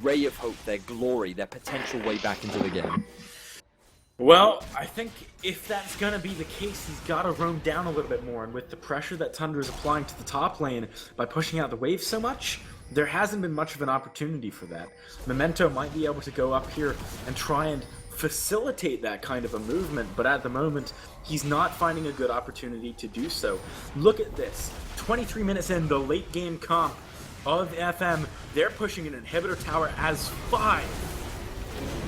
ray of hope, their glory, their potential way back into the game. Well, I think if that's going to be the case, he's got to roam down a little bit more, and with the pressure that Tundra is applying to the top lane by pushing out the wave so much, there hasn't been much of an opportunity for that. Memento might be able to go up here and try and facilitate that kind of a movement, but at the moment, he's not finding a good opportunity to do so. Look at this. 23 minutes in, the late game comp of FM, they're pushing an inhibitor tower as 5.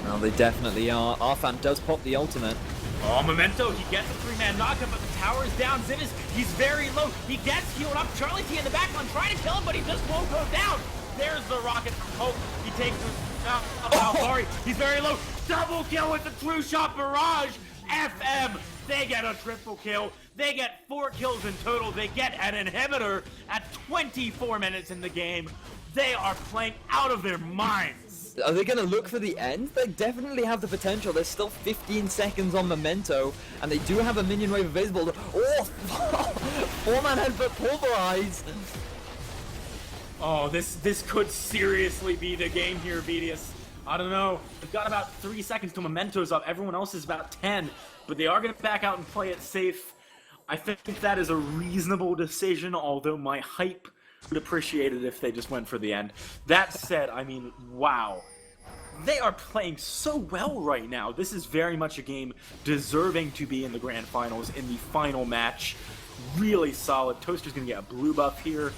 Well, they definitely are. Arfan does pop the ultimate. Oh, Memento, he gets a 3-man knockup, but the tower is down. Zivis, he's very low. He gets healed up. Charlie T in the backline trying to kill him, but he just won't go down. There's the rocket from Hope. He takes sorry, he's very low. Double kill with the true shot barrage. FM, they get a triple kill. They get 4 kills in total. They get an inhibitor at 24 minutes in the game. They are playing out of their minds. Are they going to look for the end? They definitely have the potential. There's still 15 seconds on Memento, and they do have a minion wave available. Oh, 4-man headbutt pulverized. Oh, this could seriously be the game here, Vedius. I don't know. They've got about 3 seconds till Memento's up. Everyone else is about 10, but they are going to back out and play it safe. I think that is a reasonable decision, although my hype would appreciate it if they just went for the end. That said, I mean, wow. They are playing so well right now. This is very much a game deserving to be in the grand finals in the final match. Really solid. Toaster's going to get a blue buff here.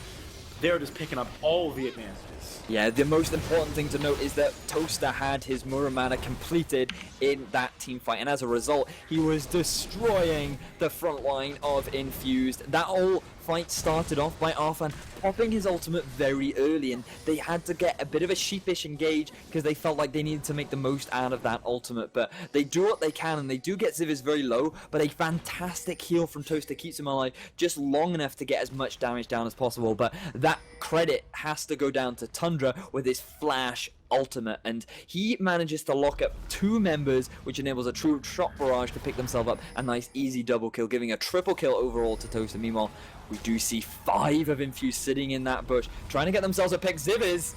They're just picking up all the advantages. Yeah, the most important thing to note is that Toaster had his Muramana completed in that team fight, and as a result, he was destroying the front line of Infused. That whole fight started off by Arfan popping his ultimate very early, and they had to get a bit of a sheepish engage because they felt like they needed to make the most out of that ultimate, but they do what they can, and they do get Zivis very low, but a fantastic heal from Toaster keeps him alive just long enough to get as much damage down as possible, but that credit has to go down to Tundra with his flash ultimate, and he manages to lock up 2 members, which enables a true shot barrage to pick themselves up. A nice easy double kill, giving a triple kill overall to Toaster. Meanwhile, we do see 5 of Infused sitting in that bush, trying to get themselves a pick. Zivis,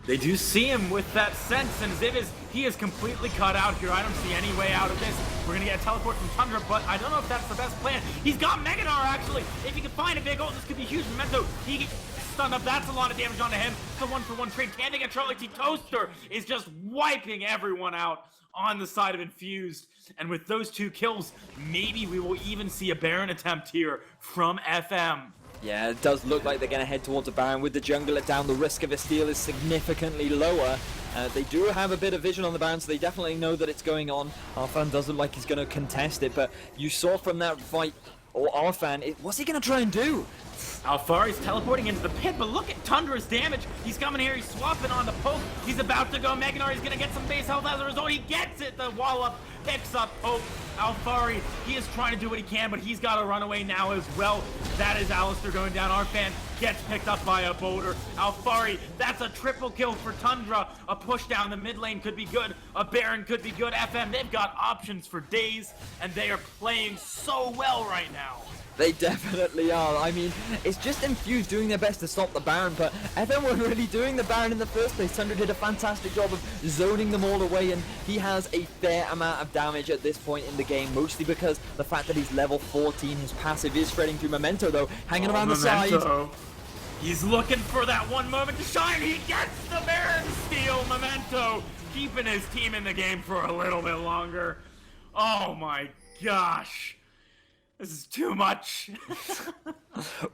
they do see him with that sense, and Zivis, he is completely cut out here. I don't see any way out of this. We're going to get a teleport from Tundra, but I don't know if that's the best plan. He's got Meganar, actually. If he can find a big ult, this could be huge. Memento, he gets stunned up. That's a lot of damage onto him. It's a 1-for-1 trade. Can they get Charlie T? Toaster is just wiping everyone out on the side of Infused. And with those 2 kills, maybe we will even see a Baron attempt here from FM. yeah, it does look like they're going to head towards a Baron with the jungler down. The risk of a steal is significantly lower. They do have a bit of vision on the Baron, so they definitely know that it's going on. Arfan doesn't look like he's going to contest it, but you saw from that fight, or Arfan, what's he going to try and do? Alfari's teleporting into the pit, but look at Tundra's damage. He's coming here, he's swapping on the poke. He's about to go Meganar, he's gonna get some base health as a result. He gets it, the wall up, picks up Poke. Alfari, he is trying to do what he can, but he's got to run away now as well. That is Alistair going down. Arfan gets picked up by a boulder. Alfari, that's a triple kill for Tundra. A push down the mid lane could be good. A Baron could be good. FM, they've got options for days, and they are playing so well right now. They definitely are. I mean, it's just Infused doing their best to stop the Baron, but FM weren't really doing the Baron in the first place. Tundra did a fantastic job of zoning them all away, and he has a fair amount of damage at this point in the game, mostly because the fact that he's level 14, his passive is spreading through Memento, though, hanging around the side. He's looking for that one moment to shine. He gets the Baron steal. Memento keeping his team in the game for a little bit longer. Oh my gosh. This is too much.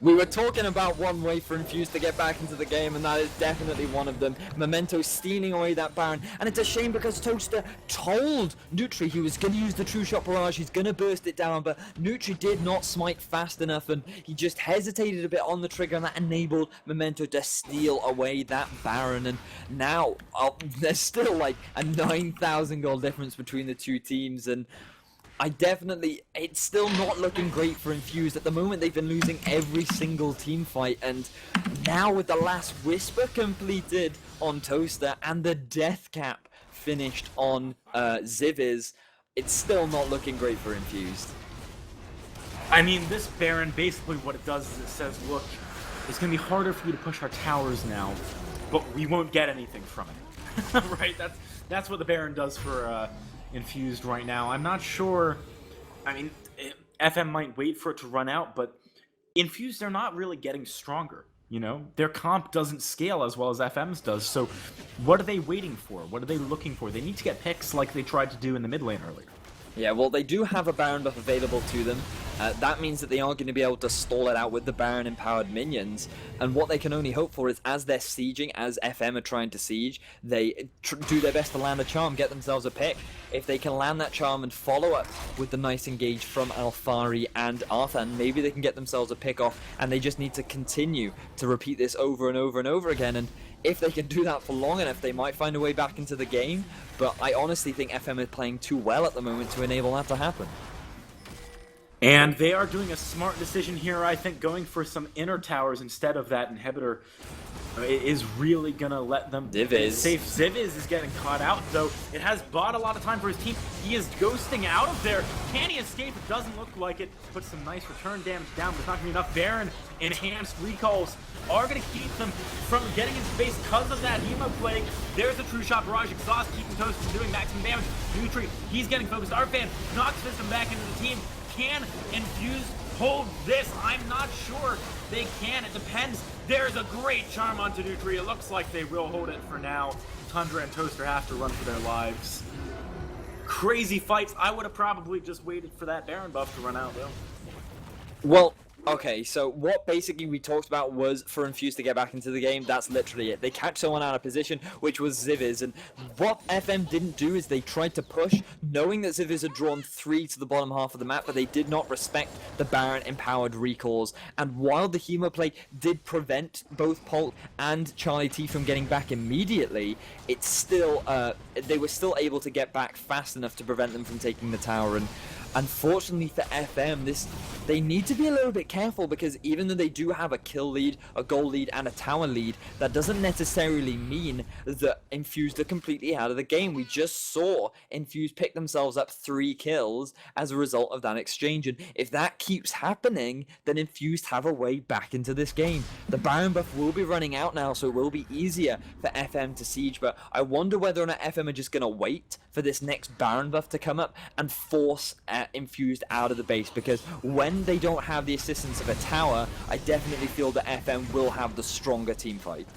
We were talking about one way for Infused to get back into the game, and that is definitely one of them. Memento stealing away that Baron, and it's a shame because Toaster told Nutri he was going to use the True Shot Barrage, he's going to burst it down, but Nutri did not smite fast enough, and he just hesitated a bit on the trigger, and that enabled Memento to steal away that Baron. And now, there's still like a 9,000 gold difference between the 2 teams, and it's still not looking great for Infused. At the moment, they've been losing every single team fight, and now with the last Whisper completed on Toaster and the death cap finished on Zivis, it's still not looking great for Infused. I mean, this Baron, basically what it does is it says, look, it's going to be harder for you to push our towers now. but we won't get anything from it. Right? That's what the Baron does for Infused right now. I'm not sure. I mean, FM might wait for it to run out, but Infused, they're not really getting stronger. You know, their comp doesn't scale as well as FM's does. So, what are they waiting for? What are they looking for? They need to get picks like they tried to do in the mid lane earlier. Yeah, well, they do have a Baron buff available to them. That means that they are going to be able to stall it out with the Baron-empowered minions. And what they can only hope for is, as they're sieging, as FM are trying to siege, they do their best to land a charm, get themselves a pick. If they can land that charm and follow up with the nice engage from Alfari and Arthan, maybe they can get themselves a pick off, and they just need to continue to repeat this over and over and over again. And if they can do that for long enough, they might find a way back into the game. But I honestly think FM is playing too well at the moment to enable that to happen. And they are doing a smart decision here, I think, going for some inner towers instead of that inhibitor is really going to let them safe. Ziviz is getting caught out, though. It has bought a lot of time for his team. He is ghosting out of there. Can he escape? It doesn't look like it. Puts some nice return damage down, but it's not going to be enough. Baron enhanced recalls are going to keep them from getting into base because of that Hemo Plague. There's a True Shot Barrage Exhaust, keeping Toast from doing maximum damage. Nutri, he's getting focused. Arfan knocks System back into the team. Can Infused hold this? I'm not sure they can. It depends. There's a great charm onto Nutri. It looks like they will hold it for now. Tundra and Toaster have to run for their lives. Crazy fights. I would have probably just waited for that Baron buff to run out, though. Well, okay, so what basically we talked about was for Infused to get back into the game. That's literally it. They catch someone out of position, which was Ziviz, and what FM didn't do is they tried to push, knowing that Ziviz had drawn 3 to the bottom half of the map, but they did not respect the Baron-empowered recalls. And while the Hemoplague did prevent both Polk and Charlie T from getting back immediately, it's still they were still able to get back fast enough to prevent them from taking the tower. And unfortunately for FM, they need to be a little bit careful, because even though they do have a kill lead, a goal lead, and a tower lead, that doesn't necessarily mean that Infused are completely out of the game. We just saw Infused pick themselves up 3 kills as a result of that exchange, and if that keeps happening, then Infused have a way back into this game. The Baron buff will be running out now, so it will be easier for FM to siege, but I wonder whether or not FM are just going to wait for this next Baron buff to come up and force Infused out of the base, because when they don't have the assistance of a tower, I definitely feel that FM will have the stronger team fight.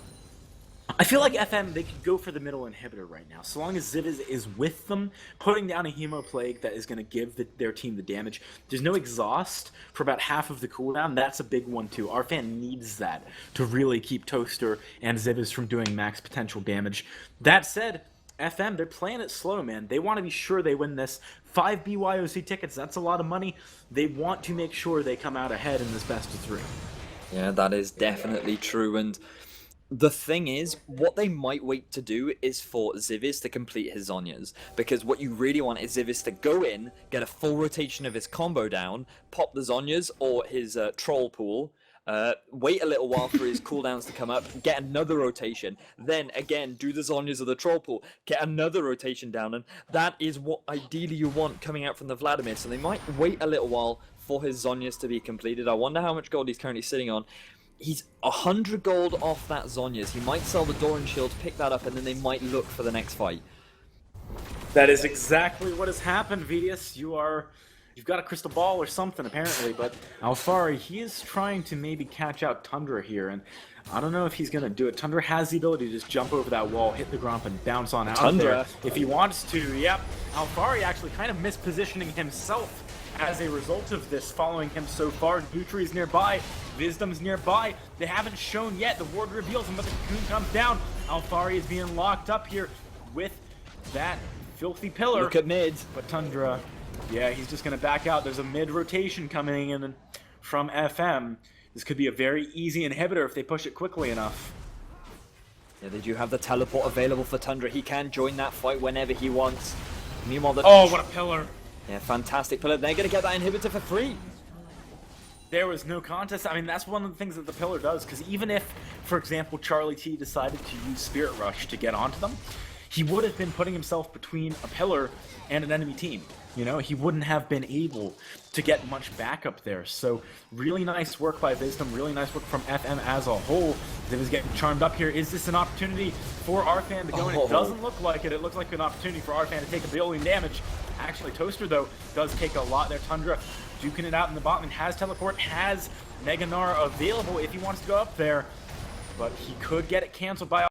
I feel like FM, they could go for the middle inhibitor right now. So long as Ziviz is with them, putting down a Hemo Plague that is going to give their team the damage. There's no exhaust for about half of the cooldown. That's a big one too. Arfan needs that to really keep Toaster and Ziviz from doing max potential damage. That said, FM, they're playing it slow, man. They want to be sure they win this. 5 BYOC tickets, that's a lot of money. They want to make sure they come out ahead in this best of 3. Yeah, that is definitely true, and the thing is, what they might wait to do is for Ziviz to complete his Zhonya's, because what you really want is Ziviz to go in, get a full rotation of his combo down, pop the Zhonya's or his troll pool, wait a little while for his cooldowns to come up, get another rotation, then again do the Zhonya's or the troll pool, get another rotation down, and that is what ideally you want coming out from the Vladimir. So they might wait a little while for his Zhonya's to be completed. I wonder how much gold he's currently sitting on. He's 100 gold off that Zhonya's. He might sell the Doran Shield, pick that up, and then they might look for the next fight. That is exactly what has happened, Vidius. You've got a crystal ball or something, apparently, but Alfari, he is trying to maybe catch out Tundra here, and I don't know if he's going to do it. Tundra has the ability to just jump over that wall, hit the Gromp, and bounce on out there if he wants to. Yep, Alfari actually kind of mispositioning himself as a result of this, following him so far. Nutri's nearby, Wisdom's nearby. They haven't shown yet. The ward reveals him, but the cocoon comes down. Alfari is being locked up here with that filthy pillar. Look at mid. But Tundra, yeah, he's just going to back out. There's a mid rotation coming in from FM. This could be a very easy inhibitor if they push it quickly enough. Yeah, they do have the teleport available for Tundra. He can join that fight whenever he wants. Meanwhile, oh, what a pillar. Yeah, fantastic pillar. They're going to get that inhibitor for free. There was no contest. I mean, that's one of the things that the pillar does, because even if, for example, Charlie T decided to use Spirit Rush to get onto them, he would have been putting himself between a pillar and an enemy team. You know, he wouldn't have been able to get much backup there. So really nice work by Wisdom, really nice work from FM as a whole. Ziv is getting charmed up here. Is this an opportunity for Arfan to go in? It doesn't look like it. It looks like an opportunity for Arfan to take a billion damage. Actually, Toaster, though, does take a lot there. Tundra duking it out in the bottom and has teleport, has Mega Gnar available if he wants to go up there. But he could get it canceled by